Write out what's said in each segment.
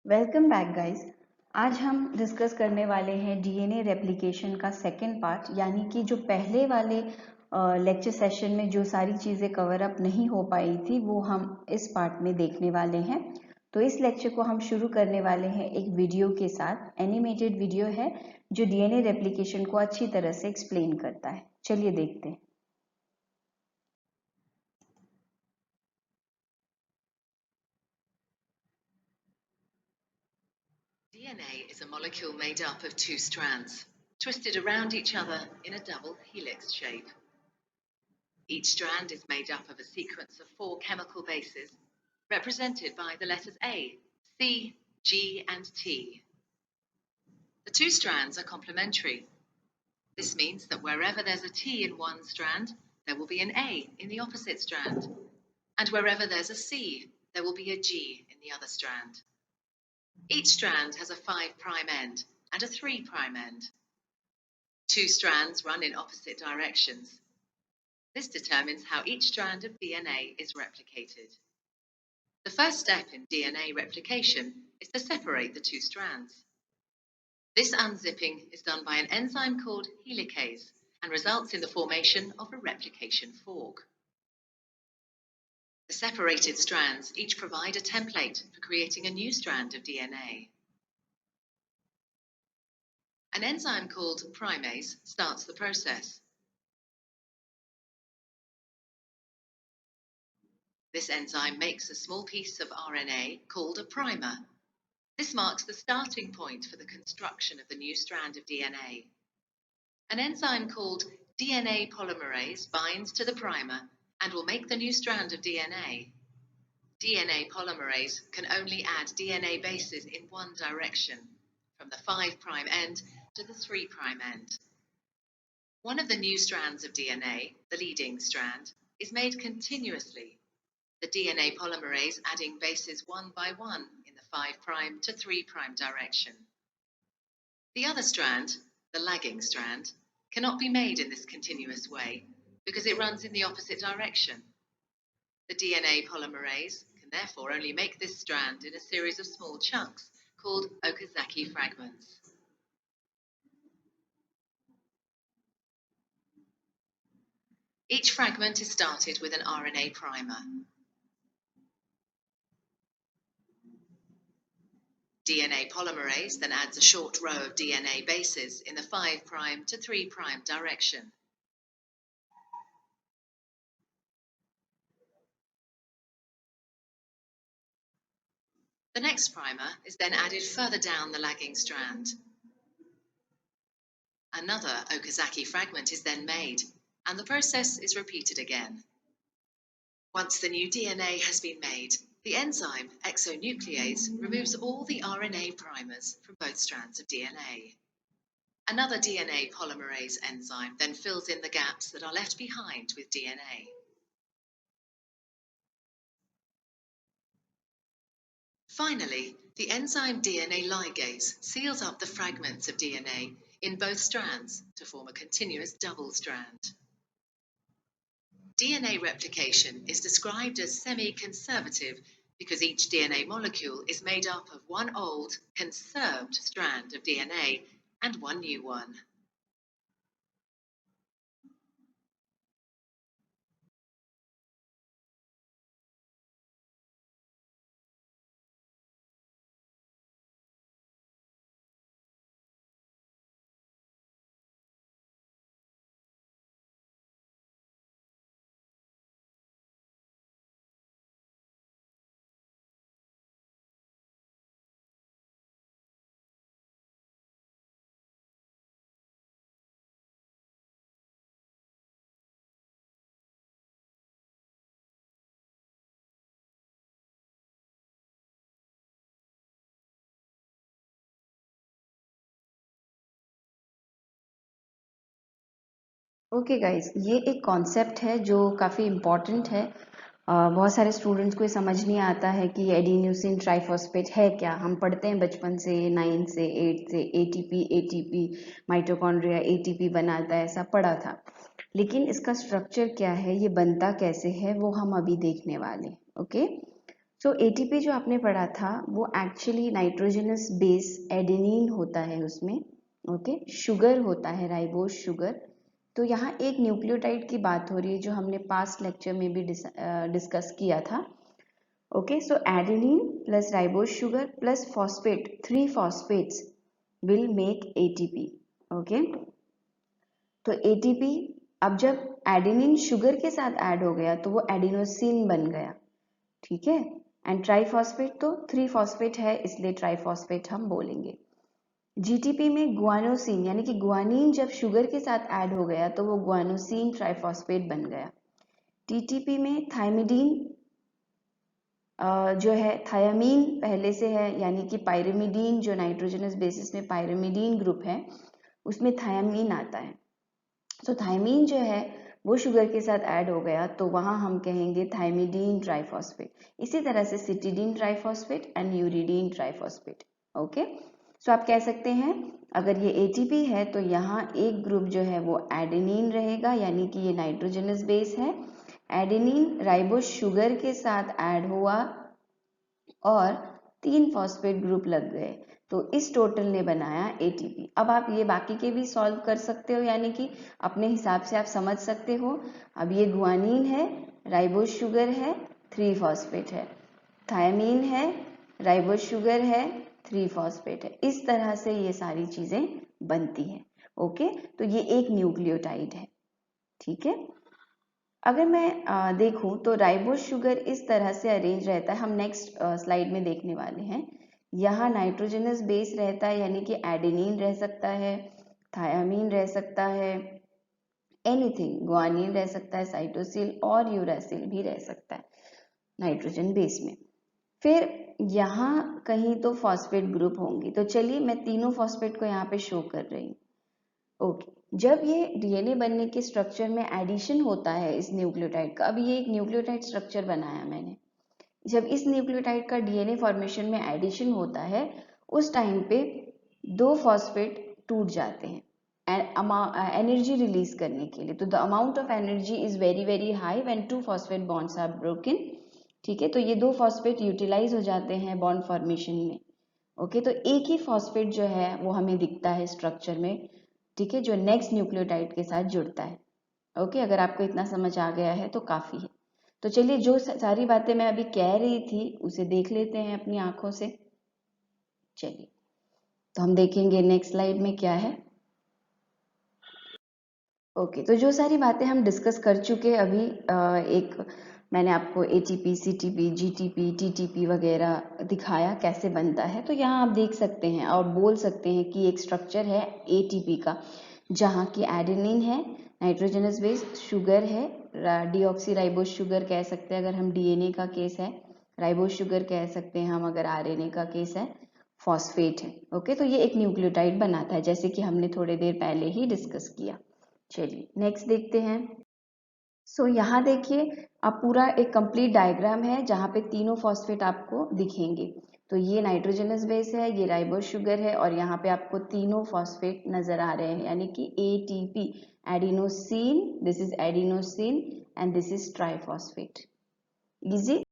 Welcome back guys. आज हम discuss करने वाले हैं डीएनए रेप्लिकेशन का सेकेंड पार्ट, यानी कि जो पहले वाले लेक्चर सेशन में जो सारी चीज़ें कवर अप नहीं हो पाई थी वो हम इस पार्ट में देखने वाले हैं। तो इस लेक्चर को हम शुरू करने वाले हैं एक वीडियो के साथ। एनिमेटेड वीडियो है जो डीएनए रेप्लिकेशन को अच्छी तरह से एक्सप्लेन करता है। चलिए देखते हैं। DNA is a molecule made up of two strands, twisted around each other in a double helix shape. Each strand is made up of a sequence of 4 chemical bases, represented by the letters A, C, G, and T. The two strands are complementary. This means that wherever there's a T in one strand, there will be an A in the opposite strand. And wherever there's a C, there will be a G in the other strand. Each strand has a 5' end and a 3' end. Two strands run in opposite directions. This determines how each strand of DNA is replicated. The first step in DNA replication is to separate the two strands. This unzipping is done by an enzyme called helicase and results in the formation of a replication fork. The separated strands each provide a template for creating a new strand of DNA. An enzyme called primase starts the process. This enzyme makes a small piece of RNA called a primer. This marks the starting point for the construction of the new strand of DNA. An enzyme called DNA polymerase binds to the primer and will make the new strand of DNA. DNA polymerase can only add DNA bases in one direction, from the 5' end to the 3' end. One of the new strands of DNA, the leading strand, is made continuously, the DNA polymerase adding bases one by one in the 5' to 3' direction. The other strand, the lagging strand, cannot be made in this continuous way because it runs in the opposite direction. The DNA polymerase can therefore only make this strand in a series of small chunks called Okazaki fragments. Each fragment is started with an RNA primer. DNA polymerase then adds a short row of DNA bases in the 5' to 3' direction. The next primer is then added further down the lagging strand. Another Okazaki fragment is then made, and the process is repeated again. Once the new DNA has been made, the enzyme exonuclease removes all the RNA primers from both strands of DNA. Another DNA polymerase enzyme then fills in the gaps that are left behind with DNA. Finally, the enzyme DNA ligase seals up the fragments of DNA in both strands to form a continuous double strand. DNA replication is described as semi-conservative because each DNA molecule is made up of one old, conserved strand of DNA and one new one. Okay guys, ये एक concept है जो काफ़ी important है। बहुत सारे students को ये समझ नहीं आता है कि एडिनोसिन ट्राइफॉस्फेट है क्या। हम पढ़ते हैं बचपन से 9 से 8 से एटीपी माइटोकॉन्ड्रिया एटीपी बनाता है, ऐसा पढ़ा था। लेकिन इसका स्ट्रक्चर क्या है, ये बनता कैसे है, वो हम अभी देखने वाले। ओके, सो एटीपी जो आपने पढ़ा था वो एक्चुअली नाइट्रोजनस बेस एडेनिन होता है उसमें, ओके, शुगर होता है, राइबोज शुगर। तो यहाँ एक न्यूक्लियोटाइड की बात हो रही है जो हमने पास्ट लेक्चर में भी डिस्कस किया था, okay. So adenine plus ribose sugar plus phosphate, 3 phosphates will make ATP, okay. तो एटीपी अब जब एडेनिन शुगर के साथ ऐड हो गया तो वो एडिनोसिन बन गया, ठीक है। एंड ट्राइफॉस्फेट तो 3 फॉस्फेट है इसलिए ट्राइफॉस्फेट हम बोलेंगे। जीटीपी में गुआनोसिन यानी कि गुआनिन जब शुगर के साथ ऐड हो गया तो वो गुआनोसिन ट्राइफॉस्फेट बन गया। टीटीपी में थायमिडीन जो है, थायामीन पहले से है, यानी कि पायरिमिडीन जो नाइट्रोजनस बेसिस में पायरिमिडीन ग्रुप है उसमें थायामीन आता है। तो थायमीन जो है वो शुगर के साथ ऐड हो गया तो वहां हम कहेंगे थायमिडीन ट्राइफॉस्फेट। इसी तरह से cytidine triphosphate and uridine triphosphate, okay. So आप कह सकते हैं अगर ये एटीपी है तो यहाँ एक ग्रुप जो है वो एडेनिन रहेगा, यानी कि ये नाइट्रोजनस बेस है। एडेनिन राइबोज शुगर के साथ ऐड हुआ और 3 फॉस्फेट ग्रुप लग गए, तो इस टोटल ने बनाया एटीपी। अब आप ये बाकी के भी सॉल्व कर सकते हो, यानी कि अपने हिसाब से आप समझ सकते हो। अब ये गुआनिन है, राइबोज शुगर है, 3 फॉस्फेट है, थायमीन है, राइबोज शुगर है, 3 फॉस्फेट है। इस तरह से ये सारी चीजें बनती हैं, ओके। तो ये एक न्यूक्लियोटाइड है, ठीक है। अगर मैं देखूं तो राइबोज शुगर इस तरह से अरेंज रहता है, हम नेक्स्ट स्लाइड में देखने वाले हैं। यहाँ नाइट्रोजनस बेस रहता है, यानी कि एडेनिन रह सकता है, थायामीन रह सकता है, एनीथिंग, गुआनिन रह सकता है, साइटोसिल और यूरासिल भी रह सकता है नाइट्रोजन बेस में। फिर यहाँ कहीं तो फॉस्फेट ग्रुप होंगी, तो चलिए मैं तीनों फॉस्फेट को यहाँ पे शो कर रही हूँ, ओके। जब ये डीएनए बनने के स्ट्रक्चर में एडिशन होता है इस न्यूक्लियोटाइड का, अब ये एक न्यूक्लियोटाइड स्ट्रक्चर बनाया मैंने, जब इस न्यूक्लियोटाइड का डीएनए फॉर्मेशन में एडिशन होता है उस टाइम पे 2 फॉस्फेट टूट जाते हैं एनर्जी रिलीज करने के लिए। तो the amount of energy is very very high when 2 phosphate bonds are broken, ठीक है। तो ये 2 फॉस्फेट यूटिलाइज हो जाते हैं बॉन्ड फॉर्मेशन में, ओके। तो एक ही फॉस्फेट जो है वो हमें दिखता है स्ट्रक्चर में, ठीक है, जो नेक्स्ट न्यूक्लियोटाइड के साथ जुड़ता है, ओके। अगर आपको इतना समझ आ गया है तो काफी है। तो चलिए जो सारी बातें मैं अभी कह रही थी उसे देख लेते हैं अपनी आंखों से। चलिए तो हम देखेंगे नेक्स्ट स्लाइड में क्या है, ओके। तो जो सारी बातें हम डिस्कस कर चुके अभी, एक मैंने आपको एटीपी, सीटीपी, जीटीपी, टीटीपी वगैरह दिखाया कैसे बनता है। तो यहाँ आप देख सकते हैं और बोल सकते हैं कि एक स्ट्रक्चर है एटीपी का, जहाँ की एडेनिन है, नाइट्रोजनस बेस, शुगर है, डीऑक्सी राइबोज शुगर कह सकते हैं अगर हम डीएनए का केस है, राइबोज शुगर कह सकते हैं हम अगर आरएनए का केस है, फॉस्फेट है, ओके। तो ये एक न्यूक्लियोटाइड बनाता है जैसे कि हमने थोड़ी देर पहले ही डिस्कस किया। चलिए नेक्स्ट देखते हैं। सो यहाँ देखिए अब पूरा एक कंप्लीट डायग्राम है जहाँ पे तीनों फॉस्फेट आपको दिखेंगे। तो ये नाइट्रोजनस बेस है, ये राइबोज शुगर है और यहाँ पे आपको तीनों फॉस्फेट नजर आ रहे हैं, यानी कि ATP, adenosine, this is adenosine and this is triphosphate. Easy.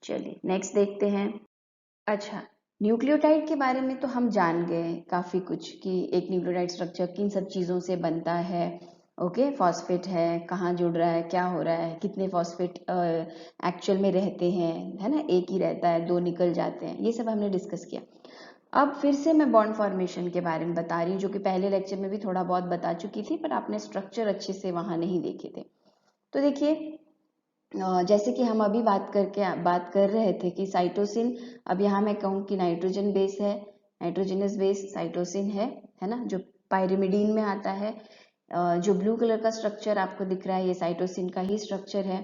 चलिए नेक्स्ट देखते हैं। अच्छा, न्यूक्लियोटाइड के बारे में तो हम जान गए काफी कुछ कि एक न्यूक्लियोटाइड स्ट्रक्चर किन सब चीजों से बनता है, ओके। फॉस्फेट है, कहाँ जुड़ रहा है, क्या हो रहा है, कितने फॉस्फेट एक्चुअल में रहते हैं, है ना, एक ही रहता है, 2 निकल जाते हैं, ये सब हमने डिस्कस किया। अब फिर से मैं बॉन्ड फॉर्मेशन के बारे में बता रही हूँ, जो कि पहले लेक्चर में भी थोड़ा बहुत बता चुकी थी, पर आपने स्ट्रक्चर अच्छे से वहां नहीं देखे थे। तो देखिए जैसे कि हम अभी बात कर रहे थे कि साइटोसिन, अब यहाँ मैं कहूँ कि नाइट्रोजन बेस है, नाइट्रोजनस बेस साइटोसिन है ना, जो पायरिमिडीन में आता है। जो ब्लू कलर का स्ट्रक्चर आपको दिख रहा है ये साइटोसिन का ही स्ट्रक्चर है।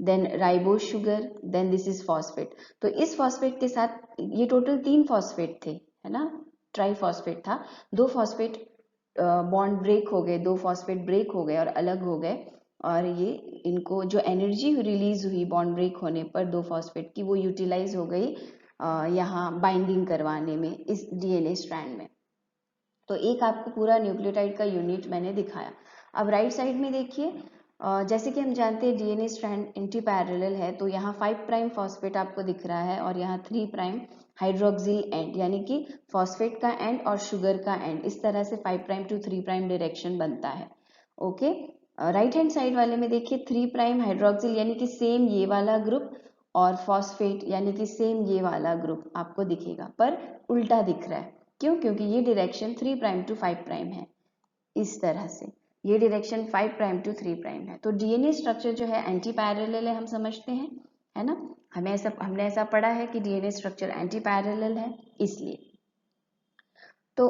Then ribose sugar, then this is phosphate. तो इस फॉस्फेट के साथ ये टोटल 3 फॉस्फेट थे, है ना, ट्राइफॉस्फेट था। 2 फॉस्फेट बॉन्ड ब्रेक हो गए, 2 फॉस्फेट ब्रेक हो गए और अलग हो गए, और ये इनको जो एनर्जी रिलीज हुई बॉन्ड ब्रेक होने पर 2 फॉस्फेट की, वो यूटिलाइज हो गई यहाँ बाइंडिंग करवाने में इस डीएनए स्ट्रैंड में। तो एक आपको पूरा न्यूक्लियोटाइड का यूनिट मैंने दिखाया। अब राइट साइड में देखिए जैसे कि हम जानते हैं डीएनए स्ट्रैंड एंटी पैरेलल है, तो यहाँ 5 प्राइम फॉस्फेट आपको दिख रहा है और यहाँ 3 प्राइम हाइड्रोक्सिल एंड, यानी कि फॉस्फेट का एंड और शुगर का एंड, इस तरह से 5 प्राइम टू 3 प्राइम डायरेक्शन बनता है। ओके, राइट हैंड साइड वाले में देखिए 3 प्राइम हाइड्रोक्सिल यानी कि सेम ये वाला ग्रुप, और फॉस्फेट यानी कि सेम ये वाला ग्रुप आपको दिखेगा, पर उल्टा दिख रहा है। क्यों? क्योंकि ये डायरेक्शन 3 प्राइम टू 5 प्राइम है, इस तरह से ये डायरेक्शन 5 प्राइम टू 3 प्राइम है। तो डीएनए स्ट्रक्चर जो है एंटी पैरेलल है, हम समझते हैं, है ना। हमने ऐसा पढ़ा है कि डीएनए स्ट्रक्चर एंटी पैरेलल है, इसलिए। तो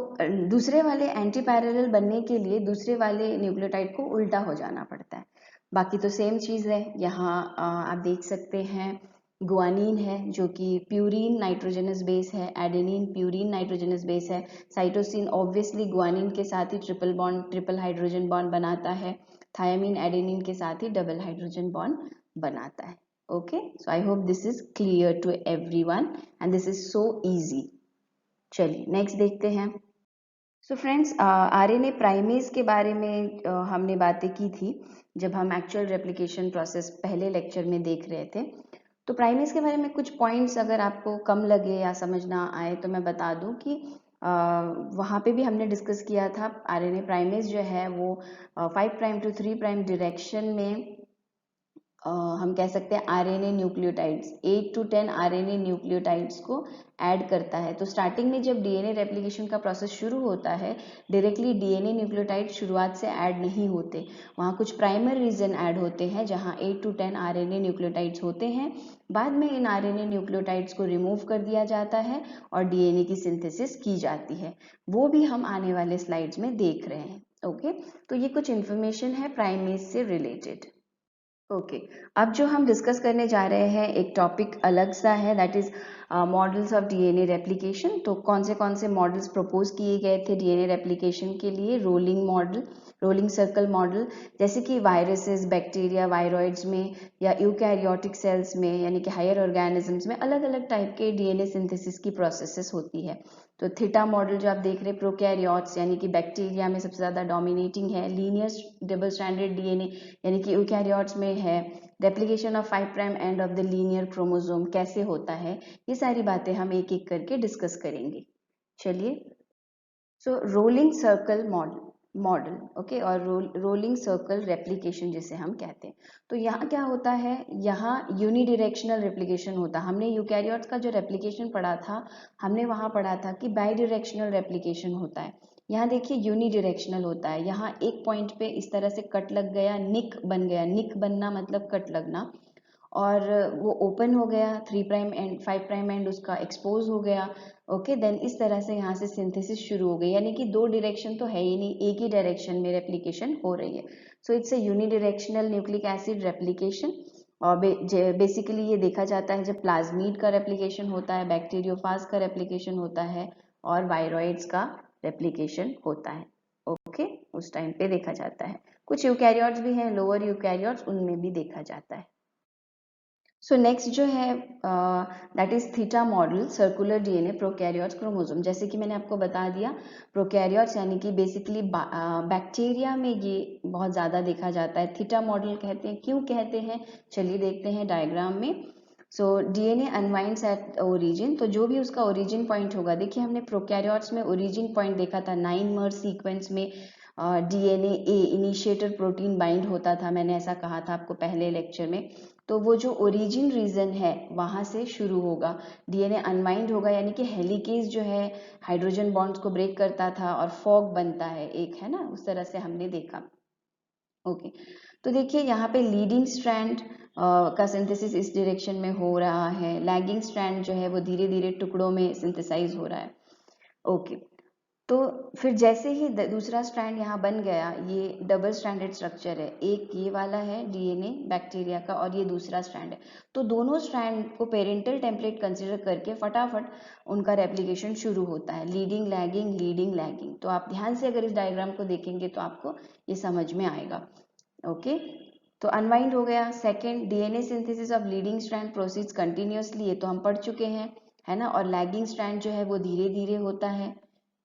दूसरे वाले एंटी पैरेलल बनने के लिए दूसरे वाले न्यूक्लियोटाइड को उल्टा हो जाना पड़ता है। बाकी तो सेम चीज़ है। यहाँ आप देख सकते हैं गुआनिन है जो कि प्यूरीन नाइट्रोजनस बेस है, एडेनिन प्यूरीन नाइट्रोजनस बेस है, साइटोसिन ऑब्वियसली गुआनिन के साथ ही ट्रिपल हाइड्रोजन बॉन्ड बनाता है, थायमिन एडेनिन के साथ ही डबल हाइड्रोजन बॉन्ड बनाता है। Okay, so I hope this is clear to everyone and this is so easy. चलिए नेक्स्ट देखते हैं। सो फ्रेंड्स, आरएनए प्राइमेज के बारे में हमने बातें की थी जब हम एक्चुअल रेप्लिकेशन प्रोसेस पहले लेक्चर में देख रहे थे। तो प्राइमेज के बारे में कुछ पॉइंट्स अगर आपको कम लगे या समझ ना आए तो मैं बता दूं कि वहाँ पे भी हमने डिस्कस किया था आरएनए प्राइमेज जो है वो 5 प्राइम टू 3 प्राइम डायरेक्शन में हम कह सकते हैं RNA nucleotides 8 to 10 RNA nucleotides को ऐड करता है। तो स्टार्टिंग में जब डीएनए रेप्लिकेशन का प्रोसेस शुरू होता है, डायरेक्टली डीएनए न्यूक्लियोटाइड शुरुआत से ऐड नहीं होते, वहाँ कुछ प्राइमरी रीजन ऐड होते हैं जहाँ 8 to 10 आरएनए न्यूक्लियोटाइड्स होते हैं। बाद में इन आरएनए न्यूक्लियोटाइड्स को रिमूव कर दिया जाता है और डीएनए की सिंथेसिस की जाती है। वो भी हम आने वाले स्लाइड्स में देख रहे हैं। ओके, तो ये कुछ इन्फॉर्मेशन है प्राइमेज से रिलेटेड। ओके, अब जो हम डिस्कस करने जा रहे हैं एक टॉपिक अलग सा है, that is models of DNA replication. तो कौन से मॉडल्स प्रपोज किए गए थे डीएनए रेप्लिकेशन के लिए? Rolling model, rolling circle model, जैसे कि वायरसेस, बैक्टीरिया, वायरॉइड्स में या यूकैरियोटिक सेल्स में यानी कि हायर ऑर्गेनिजम्स में अलग अलग टाइप के डीएनए सिंथेसिस की प्रोसेसेस होती है। तो थीटा मॉडल जो आप देख रहे हैं प्रोकैरियोट्स यानी कि बैक्टीरिया में सबसे ज़्यादा डोमिनेटिंग है, लीनियर डबल स्ट्रैंडेड डीएनए यानी कि यूकैरियोट्स में है, replication of 5 prime end of the linear chromosome कैसे होता है, ये सारी बातें हम एक एक करके डिस्कस करेंगे। चलिए, सो रोलिंग सर्कल मॉडल ओके, और रोलिंग सर्कल रेप्लिकेशन जिसे हम कहते हैं। तो यहाँ क्या होता है, यहाँ यूनिडायरेक्शनल रेप्लिकेशन होता है। हमने यूकैरियोट्स का जो रेप्लिकेशन पढ़ा था, हमने वहाँ पढ़ा था कि बाई डायरेक्शनल रेप्लिकेशन होता है। यहाँ देखिए यूनिडायरेक्शनल होता है। यहाँ एक पॉइंट पे इस तरह से कट लग गया, निक बन गया, निक बनना मतलब कट लगना, और वो ओपन हो गया, 3 प्राइम एंड 5 प्राइम एंड उसका एक्सपोज हो गया। ओके, देन इस तरह से यहाँ से सिंथेसिस शुरू हो गई, यानी कि दो डायरेक्शन तो है ही नहीं, एक ही डायरेक्शन में रेप्लिकेशन हो रही है। So it's a unidirectional nucleic acid replication. और बेसिकली ये देखा जाता है जब प्लाज्मीड का रेप्लिकेशन होता है, बैक्टीरियोफाज का रेप्लिकेशन होता है और वायरॉइड्स का रेप्लिकेशन होता है। ओके, उस टाइम पे देखा जाता है। कुछ यूकैरियोट्स भी हैं, लोअर यूकैरियोट्स, उनमें भी देखा जाता है। सो नेक्स्ट जो है that is theta model circular DNA prokaryotes chromosome. जैसे कि मैंने आपको बता दिया, प्रोकैरियोट्स यानी कि बेसिकली बैक्टीरिया में ये बहुत ज़्यादा देखा जाता है। थीटा मॉडल कहते हैं, क्यों कहते हैं, चलिए देखते हैं डायग्राम में। So DNA unwinds at origin, तो जो भी उसका ओरिजिन पॉइंट होगा, देखिए हमने प्रोकैरियोट्स में ओरिजिन पॉइंट देखा था, 9 मर सीक्वेंस में डीएनए ए इनिशिएटर प्रोटीन बाइंड होता था, मैंने ऐसा कहा था आपको पहले लेक्चर में। तो वो जो ओरिजिन रीजन है वहां से शुरू होगा, डीएनए अनवाइंड होगा, यानी कि हेलिकेज जो है हाइड्रोजन बॉन्ड्स को ब्रेक करता था और फॉग बनता है एक, है ना, उस तरह से हमने देखा। ओके, तो देखिए यहाँ पे लीडिंग स्ट्रैंड का सिंथेसिस इस डायरेक्शन में हो रहा है, लैगिंग स्ट्रैंड जो है वो धीरे धीरे टुकड़ों में सिंथेसाइज हो रहा है। ओके, तो फिर जैसे ही दूसरा स्ट्रैंड यहाँ बन गया, ये डबल स्ट्रैंडेड स्ट्रक्चर है, एक ये वाला है डीएनए बैक्टीरिया का और ये दूसरा स्ट्रैंड है। तो दोनों स्ट्रैंड को पेरेंटल टेम्पलेट कंसिडर करके फटाफट उनका रेप्लिकेशन शुरू होता है, लीडिंग लैगिंग लीडिंग लैगिंग। तो आप ध्यान से अगर इस डायग्राम को देखेंगे तो आपको ये समझ में आएगा। ओके, तो अनवाइंड हो गया। Second, DNA synthesis of leading strand proceeds continuously, ये तो हम पढ़ चुके हैं, है ना। और लैगिंग स्ट्रैंड जो है वो धीरे धीरे होता है,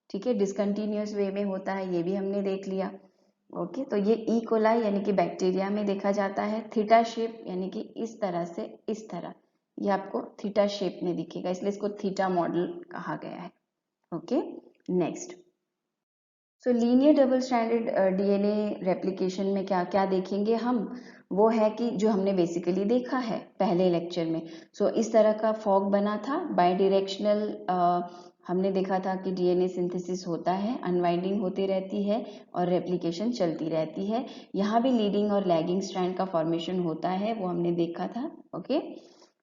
ठीक है, डिसकंटिन्यूअस वे में होता है, ये भी हमने देख लिया। ओके, तो ये ई कोलाई यानी कि बैक्टीरिया में देखा जाता है। थीटा शेप यानी कि इस तरह से इस तरह, ये आपको थीटा शेप में दिखेगा, इसलिए इसको थीटा मॉडल कहा गया है। Okay, next. सो linear double stranded DNA replication में क्या क्या देखेंगे हम, वो है कि जो हमने बेसिकली देखा है पहले लेक्चर में। सो इस तरह का फॉग बना था, बाई डायरेक्शनल हमने देखा था कि डीएनए सिंथेसिस होता है, अनवाइंडिंग होती रहती है और रेप्लिकेशन चलती रहती है। यहाँ भी लीडिंग और लैगिंग स्ट्रैंड का फॉर्मेशन होता है, वो हमने देखा था। ओके,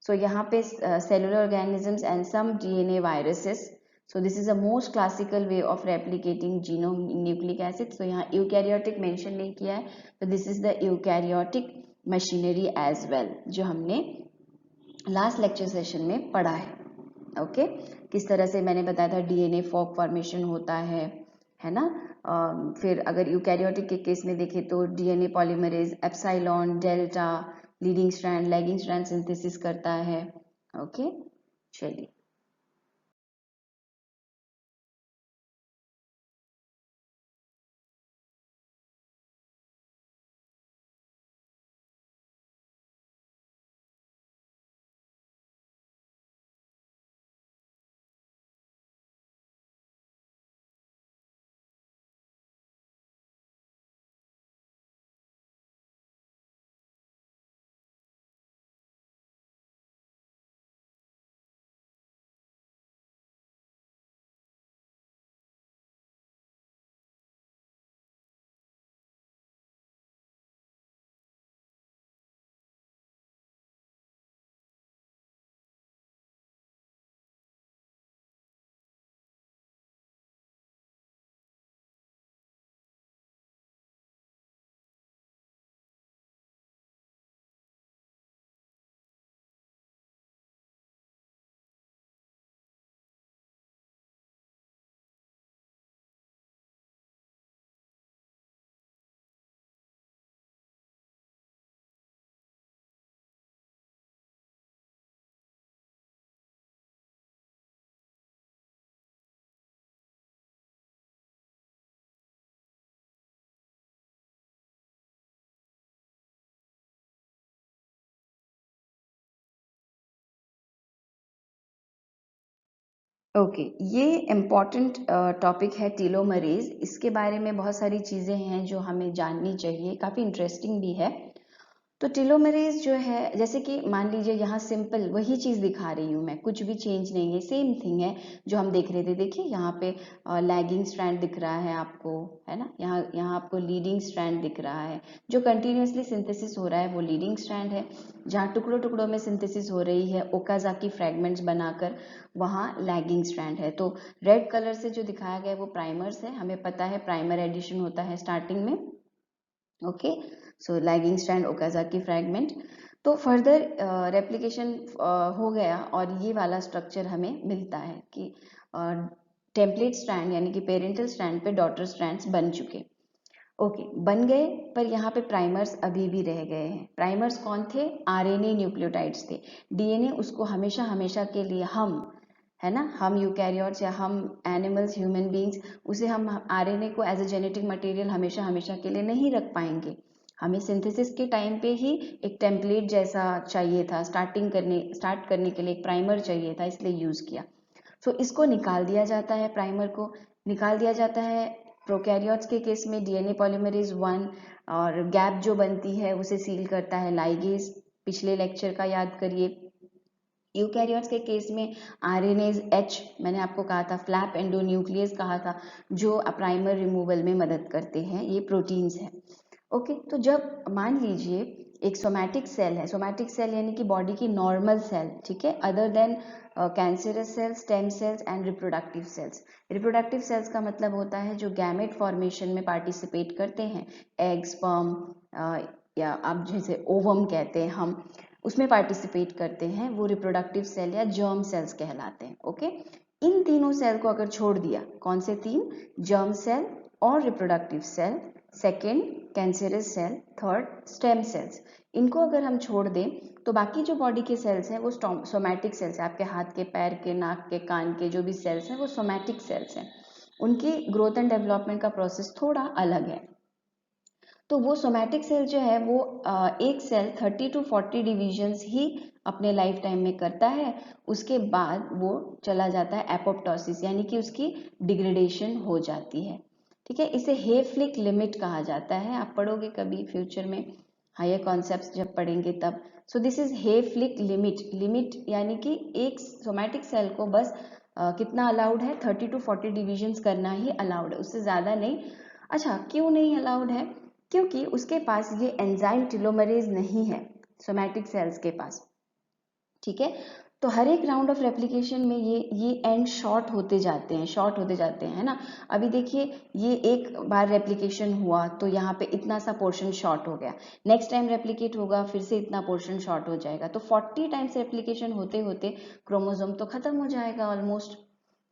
सो यहाँ पे cellular organisms and some DNA viruses. So this is a most classical way of replicating genome in nucleic acid. So यहाँ eukaryotic mention नहीं किया है, तो this is the eukaryotic machinery as well, जो हमने last lecture session में पढ़ा है। ओके, किस तरह से मैंने बताया था डीएनए फॉग फॉर्मेशन होता है ना। फिर अगर यूकैरियोटिक के केस में देखें तो DNA polymerase epsilon delta leading strand lagging strand synthesis करता है। ओके, चलिए। ओके, ये इम्पॉर्टेंट टॉपिक है टीलोमरेज। इसके बारे में बहुत सारी चीज़ें हैं जो हमें जाननी चाहिए, काफ़ी इंटरेस्टिंग भी है। तो टीलोमरेज जो है, जैसे कि मान लीजिए यहाँ सिंपल वही चीज़ दिखा रही हूँ मैं, कुछ भी चेंज नहीं है, सेम थिंग है जो हम देख रहे थे। देखिए यहाँ पे लैगिंग स्ट्रैंड दिख रहा है आपको, है ना। यहाँ यहाँ आपको लीडिंग स्ट्रैंड दिख रहा है। जो कंटिन्यूसली सिंथेसिस हो रहा है वो लीडिंग स्ट्रैंड है। जहाँ टुकड़ों टुकड़ों में सिंथेसिस हो रही है ओकाजाकी फ्रैगमेंट्स बनाकर, वहाँ लैगिंग स्ट्रैंड है। तो रेड कलर से जो दिखाया गया है वो प्राइमर्स है, हमें पता है प्राइमर एडिशन होता है स्टार्टिंग में। ओके, सो लैगिंग स्ट्रैंड ओकाजाकी फ्रैगमेंट। तो फर्दर रेप्लिकेशन हो गया और ये वाला स्ट्रक्चर हमें मिलता है कि टेम्पलेट स्ट्रैंड यानी कि पेरेंटल स्ट्रैंड पे डॉटर स्ट्रैंड्स बन चुके। ओके, बन गए, पर यहाँ पे प्राइमर्स अभी भी रह गए हैं। प्राइमर्स कौन थे? आरएनए न्यूक्लियोटाइड्स थे। डीएनए उसको हमेशा हमेशा के लिए हम, है ना, हम यूकैरियोट्स या हम एनिमल्स ह्यूमन बींग्स, उसे हम आरएनए को एज ए जेनेटिक मटेरियल हमेशा हमेशा के लिए नहीं रख पाएंगे। हमें सिंथेसिस के टाइम पे ही एक टेम्पलेट जैसा चाहिए था, स्टार्ट करने के लिए एक प्राइमर चाहिए था, इसलिए यूज किया। सो इसको निकाल दिया जाता है, प्राइमर को निकाल दिया जाता है। प्रोकैरियोट्स के केस में डीएनए पॉलीमरेज 1 और गैप जो बनती है उसे सील करता है लाइगेज, पिछले लेक्चर का याद करिए। यूकैरियोट्स के केस में आरएनएज एच, मैंने आपको कहा था फ्लैप एंडोन्यूक्लियस कहा था, जो प्राइमर रिमूवल में मदद करते हैं, ये प्रोटीन्स हैं। ओके, तो जब मान लीजिए एक सोमैटिक सेल है, सोमैटिक सेल यानी कि बॉडी की नॉर्मल सेल, ठीक है, other than cancerous cells, stem cells and reproductive cells. Reproductive cells का मतलब होता है जो गैमेट फॉर्मेशन में पार्टिसिपेट करते हैं, एग, स्पर्म, या आप जैसे ओवम कहते हैं हम, उसमें पार्टिसिपेट करते हैं, वो रिप्रोडक्टिव सेल या जर्म सेल्स कहलाते हैं। ओके, इन तीनों सेल को अगर छोड़ दिया, कौन से तीन? जर्म सेल और reproductive cell, second cancerous cell, third stem cells, इनको अगर हम छोड़ दें तो बाकी जो बॉडी के सेल्स हैं वो सोमैटिक सेल्स हैं। आपके हाथ के, पैर के, नाक के, कान के जो भी सेल्स हैं वो सोमैटिक सेल्स हैं। उनकी ग्रोथ एंड डेवलपमेंट का प्रोसेस थोड़ा अलग है। तो वो सोमैटिक सेल जो है वो एक सेल 30 to 40 डिविजन्स ही अपने लाइफ टाइम में करता है, उसके बाद वो चला जाता है एपोप्टोसिस, यानी कि उसकी डिग्रेडेशन हो जाती है। ठीक है, इसे हेफ्लिक लिमिट कहा जाता है, आप पढ़ोगे कभी फ्यूचर में हायर कॉन्सेप्ट्स जब पढ़ेंगे तब। So this is Hayflick limit. Limit यानी कि एक सोमैटिक सेल को बस कितना अलाउड है, 30 to 40 डिविजन्स करना ही अलाउड है, उससे ज़्यादा नहीं। अच्छा, क्यों नहीं अलाउड है? क्योंकि उसके पास ये एंजाइम टेलोमरेज नहीं है सोमैटिक सेल्स के पास। ठीक है, तो हर एक राउंड ऑफ रेप्लिकेशन में ये एंड शॉर्ट होते जाते हैं, शॉर्ट होते जाते हैं, है ना। अभी देखिए, ये एक बार रेप्लिकेशन हुआ तो यहाँ पे इतना सा पोर्शन शॉर्ट हो गया, नेक्स्ट टाइम रेप्लिकेट होगा फिर से इतना पोर्शन शॉर्ट हो जाएगा, तो 40 टाइम्स रेप्लिकेशन होते होते क्रोमोसोम तो खत्म हो जाएगा ऑलमोस्ट,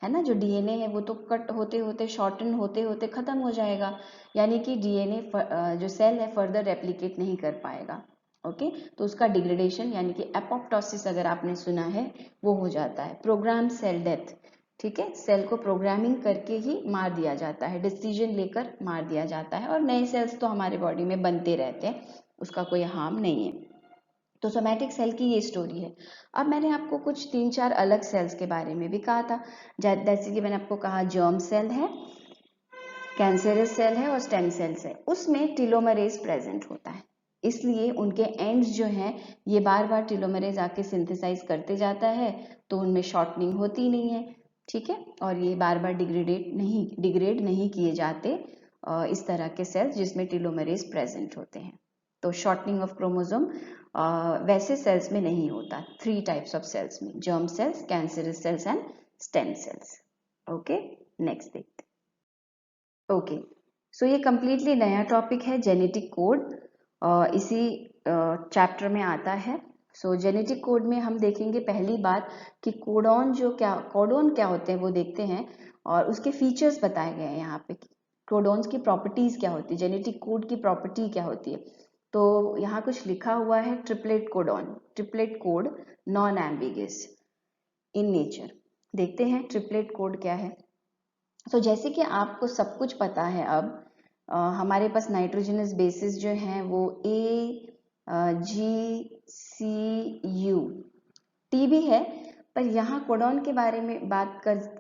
है ना। जो डीएनए है वो तो कट होते होते, शॉर्टन होते होते खत्म हो जाएगा, यानी कि डीएनए जो सेल है फर्दर रेप्लिकेट नहीं कर पाएगा। ओके, तो उसका डिग्रेडेशन यानी कि एपोप्टोसिस अगर आपने सुना है वो हो जाता है। प्रोग्राम सेल डेथ, ठीक है, सेल को प्रोग्रामिंग करके ही मार दिया जाता है, डिसीजन लेकर मार दिया जाता है, और नए सेल्स तो हमारे बॉडी में बनते रहते हैं, उसका कोई हार्म नहीं है। तो सोमैटिक सेल की ये स्टोरी है। अब मैंने आपको कुछ 3-4 अलग सेल्स के बारे में भी कहा था, जैसे कि मैंने आपको कहा जर्म सेल है, कैंसरस सेल है और स्टेम सेल्स है, उसमें टेलोमरेज प्रेजेंट होता है, इसलिए उनके एंड्स जो हैं ये बार बार टेलोमरेज आके सिंथेसाइज करते जाता है, तो उनमें शॉर्टनिंग होती नहीं है। ठीक है, और ये बार बार डिग्रेड नहीं किए जाते इस तरह के सेल्स जिसमें टेलोमरेज प्रेजेंट होते हैं। तो शॉर्टनिंग ऑफ क्रोमोसोम वैसे सेल्स में नहीं होता, 3 टाइप्स ऑफ सेल्स में, germ cells, cancerous cells and stem cells. Okay, next देखते हैं। ओके, सो ये कम्प्लीटली नया टॉपिक है, जेनेटिक कोड, इसी चैप्टर में आता है। सो जेनेटिक कोड में हम देखेंगे पहली बात कि कोडॉन क्या होते हैं वो देखते हैं, और उसके फीचर्स बताए गए हैं यहाँ पे, कोडॉन्स की प्रॉपर्टीज क्या होती है, जेनेटिक कोड की प्रॉपर्टी क्या होती है। तो यहाँ कुछ लिखा हुआ है, triplet codon, triplet code, non ambiguous in nature. देखते हैं ट्रिपलेट कोड क्या है। तो जैसे कि आपको सब कुछ पता है अब, हमारे पास नाइट्रोजनस बेसिस जो हैं वो AGCU टी भी है, पर यहाँ कोडॉन के बारे में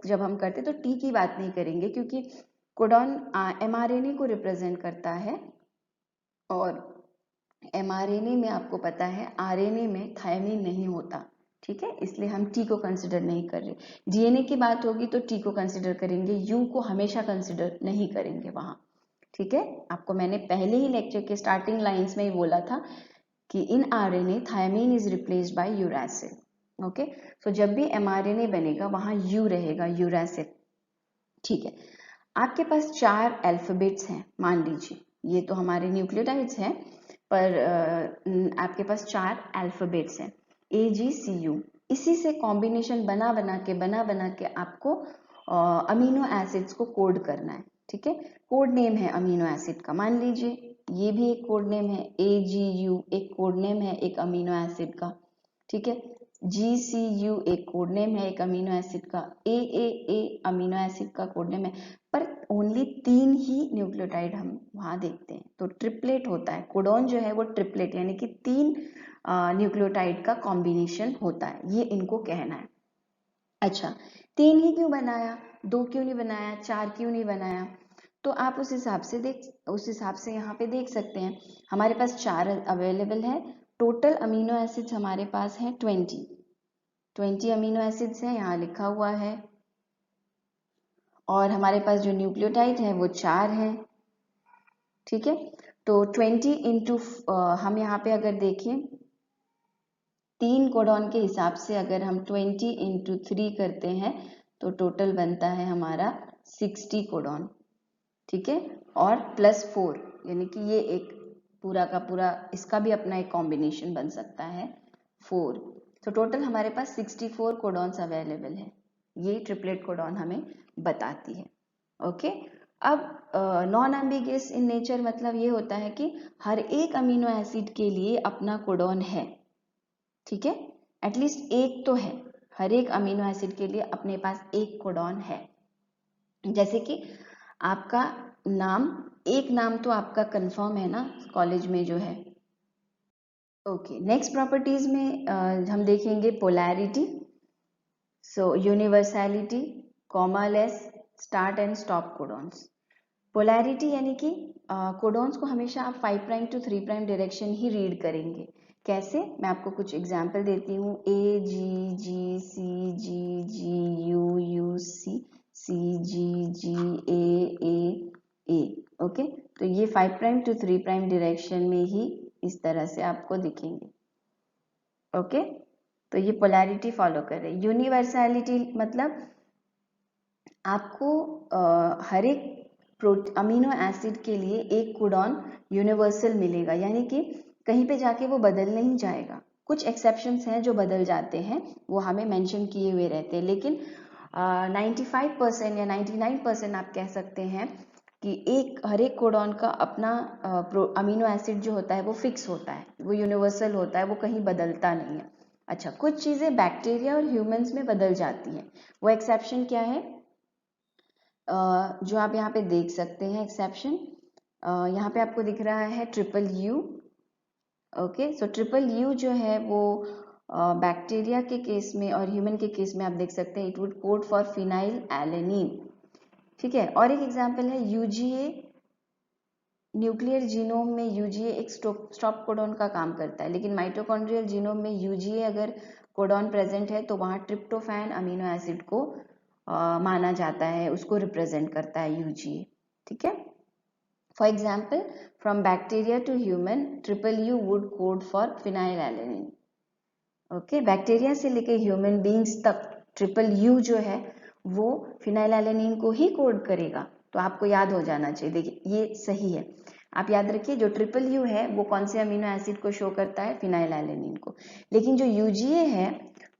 जब हम करते तो टी की बात नहीं करेंगे, क्योंकि कोडॉन mRNA को रिप्रेजेंट करता है, और mRNA में आपको पता है RNA में थायमिन नहीं होता। ठीक है, इसलिए हम टी को कंसिडर नहीं कर रहे। डीएनए की बात होगी तो टी को कंसिडर करेंगे, यू को हमेशा कंसिडर नहीं करेंगे वहां। ठीक है, आपको मैंने पहले ही लेक्चर के स्टार्टिंग लाइंस में ही बोला था कि in RNA thymine is replaced by uracil. Okay, so जब भी एमआरएनए बनेगा वहां यू रहेगा, यूरासिल। ठीक है, आपके पास 4 अल्फाबेट्स हैं, मान लीजिए ये तो हमारे न्यूक्लियोटाइड्स हैं, पर आपके पास 4 अल्फाबेट्स हैं, AGCU। इसी से कॉम्बिनेशन बना बना के आपको अमीनो एसिड्स को कोड करना है। ठीक है, कोड नेम है अमीनो एसिड का, मान लीजिए ये भी एक कोड नेम है, AGU एक कोड नेम है एक अमीनो एसिड का। ठीक है, GCU एक कोड नेम है एक अमीनो एसिड का, AAA अमीनो एसिड का कोड नेम है, पर ओनली 3 ही न्यूक्लियोटाइड हम वहां देखते हैं, तो ट्रिपलेट होता है। कोडॉन जो है वो ट्रिपलेट यानी कि 3 न्यूक्लियोटाइड का कॉम्बिनेशन होता है, ये इनको कहना है। अच्छा, 3 ही क्यों बनाया, 2 क्यों नहीं बनाया, 4 क्यों नहीं बनाया? तो आप उस हिसाब से यहाँ पे देख सकते हैं, हमारे पास 4 अवेलेबल है, टोटल अमीनो एसिड्स हमारे पास हैं 20 अमीनो एसिड्स हैं, यहाँ लिखा हुआ है, और हमारे पास जो न्यूक्लियोटाइड है वो 4 हैं। ठीक है, तो 20 इंटू हम यहाँ पे अगर देखें 3 कोडॉन के हिसाब से अगर हम 20 इंटू 3 करते हैं तो टोटल बनता है हमारा 60 कोडॉन। ठीक है, और प्लस 4 यानी कि ये एक पूरा का पूरा, इसका भी अपना एक कॉम्बिनेशन बन सकता है 4, तो टोटल हमारे पास 64 कोडॉन्स अवेलेबल है, ये ट्रिपलेट कोडॉन हमें बताती है। ओके, अब नॉन एम्बिगियस इन नेचर मतलब ये होता है कि हर एक अमीनो एसिड के लिए अपना कोडॉन है। ठीक है, एटलीस्ट एक तो है, हर एक अमीनो एसिड के लिए अपने पास एक कोडॉन है। जैसे कि आपका नाम एक नाम तो आपका कंफर्म है ना कॉलेज में जो है। ओके, नेक्स्ट प्रॉपर्टीज में हम देखेंगे polarity, so universality, commaless, start and stop codons. Polarity यानी कि कोडॉन्स को हमेशा आप 5 प्राइम टू 3 प्राइम डायरेक्शन ही रीड करेंगे। कैसे, मैं आपको कुछ एग्जांपल देती हूँ। A G G, C G G, U U, C C G G, A okay. तो ये 5 प्राइम टू 3 प्राइम डायरेक्शन में ही इस तरह से आपको दिखेंगे। ओके, तो ये पोलैरिटी फॉलो कर रहे हैं। यूनिवर्सैलिटी मतलब आपको हर एक अमीनो एसिड के लिए एक कोडॉन यूनिवर्सल मिलेगा, यानी कि कहीं पे जाके वो बदल नहीं जाएगा। कुछ एक्सेप्शंस हैं जो बदल जाते हैं, वो हमें मेंशन किए हुए रहते हैं, लेकिन 95% या 99% आप कह सकते हैं कि हर एक कोडॉन का अपना अमीनो एसिड जो होता है वो फिक्स होता है, वो यूनिवर्सल होता है, वो कहीं बदलता नहीं है। अच्छा, कुछ चीज़ें बैक्टीरिया और ह्यूमंस में बदल जाती हैं। वो एक्सेप्शन क्या है? जो आप यहाँ पे देख सकते हैं एक्सेप्शन, यहाँ पे आपको दिख रहा है ट्रिपल यू। ओके, सो ट्रिपल यू जो है वो बैक्टीरिया के केस में और ह्यूमन के केस में आप देख सकते हैं, it would code for phenyl alanine. ठीक है, और एक एग्जांपल है यूजीए। न्यूक्लियर जीनोम में यूजीए एक स्टॉप कोडॉन का काम करता है, लेकिन माइटोकॉन्ड्रियल जीनोम में यूजीए अगर कोडॉन प्रेजेंट है तो वहाँ ट्रिप्टोफैन अमीनो एसिड को माना जाता है, उसको रिप्रेजेंट करता है यूजीए। ठीक है, for example from bacteria to human, triple U would code for phenylalanine. Okay, bacteria से लेके ह्यूमन बींग्स तक ट्रिपल यू जो है वो फिनाइल एलेनिन को ही कोड करेगा। तो आपको याद हो जाना चाहिए, देखिए ये सही है। आप याद रखिए, जो ट्रिपल यू है वो कौन से अमीनो एसिड को शो करता है? फिनाइल एलेनिन को। लेकिन जो यूजीए है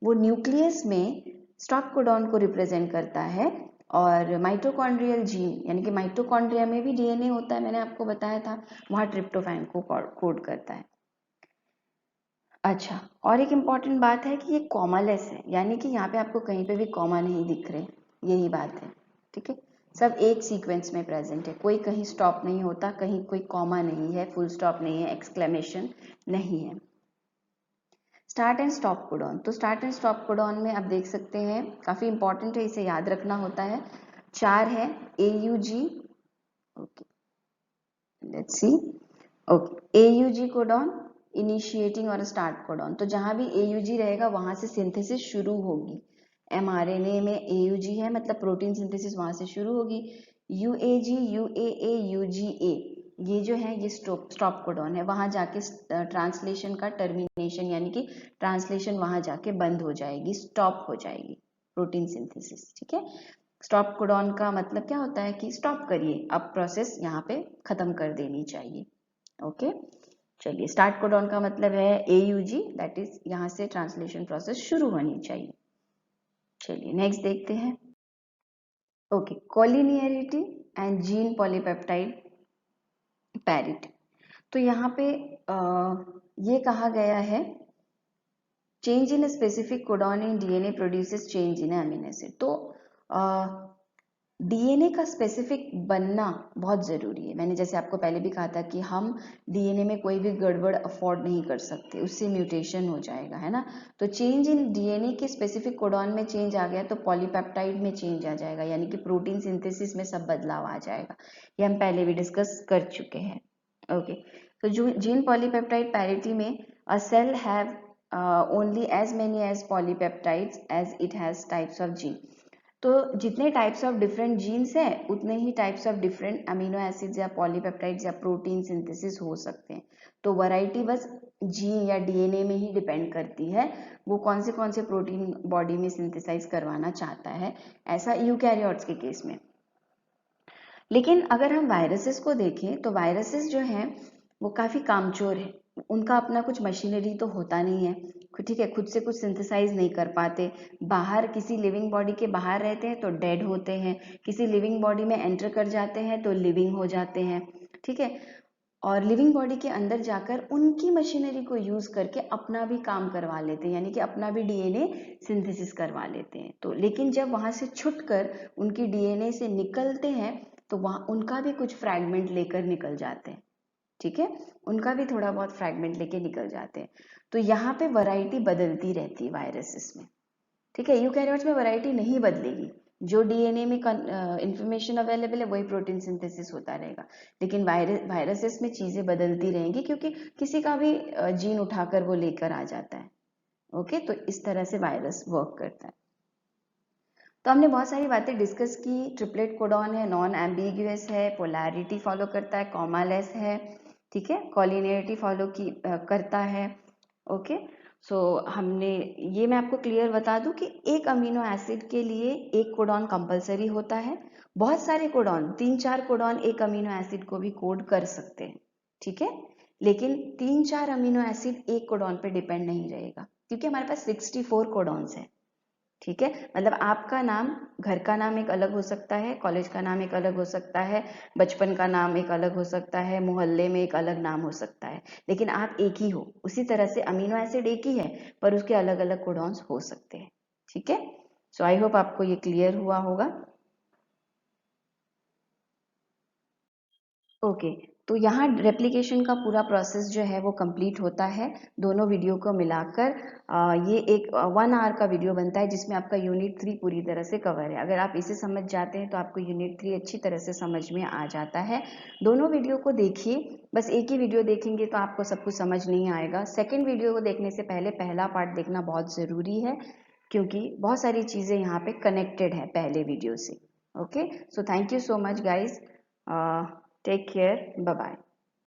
वो न्यूक्लियस में स्टॉप कोडॉन को रिप्रेजेंट करता है, और माइटोकॉन्ड्रियल जीन यानी कि माइटोकॉन्ड्रिया में भी डीएनए होता है, मैंने आपको बताया था, वहाँ ट्रिप्टोफैन को कोड करता है। अच्छा, और एक इम्पॉर्टेंट बात है कि ये कॉमालेस है, यानी कि यहाँ पे आपको कहीं पे भी कॉमा नहीं दिख रहे, यही बात है। ठीक है, सब एक सीक्वेंस में प्रेजेंट है, कोई कहीं स्टॉप नहीं होता, कहीं कोई कॉमा नहीं है, फुल स्टॉप नहीं है, एक्सक्लेमेशन नहीं है। स्टार्ट एंड स्टॉप कोडॉन, तो स्टार्ट एंड स्टॉप कोडॉन में आप देख सकते हैं, काफ़ी इंपॉर्टेंट है, इसे याद रखना होता है। 4 है AUG। Okay, let's see. Okay, AUG codon, initiating और स्टार्ट कोडॉन। तो जहां भी AUG रहेगा वहां से सिंथेसिस शुरू होगी। mRNA में AUG है मतलब प्रोटीन सिंथेसिस वहां से शुरू होगी। UAG, UAA, UGA ये जो है ये स्टॉप कोडॉन है, वहां जाके ट्रांसलेशन का टर्मिनेशन यानी कि ट्रांसलेशन वहां जाके बंद हो जाएगी, स्टॉप हो जाएगी प्रोटीन सिंथेसिस। ठीक है, स्टॉप कोडॉन का मतलब क्या होता है कि स्टॉप करिए, अब प्रोसेस यहाँ पे खत्म कर देनी चाहिए। ओके, चलिए, स्टार्ट कोडॉन का मतलब है AUG, दैट इज यहाँ से ट्रांसलेशन प्रोसेस शुरू होनी चाहिए। चलिए नेक्स्ट देखते हैं। Okay, collinearity and gene polypeptide parity. तो यहाँ पे ये कहा गया है change in specific codon in DNA produces change in amino acid. तो डीएनए का स्पेसिफिक बनना बहुत ज़रूरी है। मैंने जैसे आपको पहले भी कहा था कि हम डीएनए में कोई भी गड़बड़ अफोर्ड नहीं कर सकते, उससे म्यूटेशन हो जाएगा, है ना। तो चेंज इन डीएनए के स्पेसिफिक कोडॉन में चेंज आ गया तो पॉलीपेप्टाइड में चेंज आ जाएगा, यानी कि प्रोटीन सिंथेसिस में सब बदलाव आ जाएगा। ये हम पहले भी डिस्कस कर चुके हैं। ओके, तो जो जीन पॉलीपेप्टाइड पैरिटी में a cell have only as many as polypeptides as it has types of gene. तो जितने टाइप्स ऑफ डिफरेंट जीन्स हैं उतने ही types of different amino acids या पॉलीपेप्टाइड्स या प्रोटीन सिंथेसिस हो सकते हैं। तो वैरायटी बस जीन या डीएनए में ही डिपेंड करती है, वो कौन से प्रोटीन बॉडी में सिंथेसाइज करवाना चाहता है, ऐसा यूकैरियोट्स के केस में। लेकिन अगर हम वायरसेस को देखें तो वायरसेस जो हैं वो काफ़ी कामचोर है, उनका अपना कुछ मशीनरी तो होता नहीं है, ठीक है, खुद से कुछ सिंथेसाइज नहीं कर पाते, बाहर किसी लिविंग बॉडी के बाहर रहते हैं तो डेड होते हैं, किसी लिविंग बॉडी में एंटर कर जाते हैं तो लिविंग हो जाते हैं। ठीक है, और लिविंग बॉडी के अंदर जाकर उनकी मशीनरी को यूज करके अपना भी काम करवा लेते हैं, यानी कि अपना भी डीएनए सिंथेसिस करवा लेते हैं। तो लेकिन जब वहां से छुटकर उनकी डीएनए से निकलते हैं तो वहाँ उनका भी कुछ फ्रैगमेंट लेकर निकल जाते हैं, ठीक है, उनका भी थोड़ा बहुत फ्रैगमेंट लेके निकल जाते हैं। तो यहाँ पे वैरायटी बदलती रहती है वायरसेस में, ठीक है। यूकैरियोट्स में वैरायटी नहीं बदलेगी, जो डीएनए में इंफॉर्मेशन अवेलेबल है वही प्रोटीन सिंथेसिस होता रहेगा, लेकिन वायरसेस में चीज़ें बदलती रहेंगी क्योंकि किसी का भी जीन उठाकर वो लेकर आ जाता है। ओके, तो इस तरह से वायरस वर्क करता है। तो हमने बहुत सारी बातें डिस्कस की। ट्रिपलेट कोडॉन है, नॉन एम्बिगुअस है, पोलैरिटी फॉलो करता है, कॉमालेस है, ठीक है, कॉलिनियरिटी फॉलो करता है। ओके, सो हमने ये, मैं आपको क्लियर बता दूं कि एक अमीनो एसिड के लिए एक कोडॉन कंपलसरी होता है। बहुत सारे कोडॉन, 3-4 कोडॉन एक अमीनो एसिड को भी कोड कर सकते हैं, ठीक है, लेकिन 3-4 अमीनो एसिड एक कोडॉन पे डिपेंड नहीं रहेगा क्योंकि हमारे पास 64 कोडॉन्स है, ठीक है। मतलब आपका नाम, घर का नाम एक अलग हो सकता है, कॉलेज का नाम एक अलग हो सकता है, बचपन का नाम एक अलग हो सकता है, मोहल्ले में एक अलग नाम हो सकता है, लेकिन आप एक ही हो। उसी तरह से अमीनो एसिड एक ही है पर उसके अलग अलग कोडॉन्स हो सकते हैं, ठीक है। सो आई होप आपको ये क्लियर हुआ होगा। ओके, तो यहाँ रेप्लिकेशन का पूरा प्रोसेस जो है वो कंप्लीट होता है। दोनों वीडियो को मिलाकर ये एक 1 आवर का वीडियो बनता है जिसमें आपका यूनिट 3 पूरी तरह से कवर है। अगर आप इसे समझ जाते हैं तो आपको यूनिट 3 अच्छी तरह से समझ में आ जाता है। दोनों वीडियो को देखिए, बस एक ही वीडियो देखेंगे तो आपको सब कुछ समझ नहीं आएगा। सेकेंड वीडियो को देखने से पहले पहला पार्ट देखना बहुत ज़रूरी है क्योंकि बहुत सारी चीज़ें यहाँ पे कनेक्टेड है पहले वीडियो से। Okay, so thank you so much guys, take care, bye bye.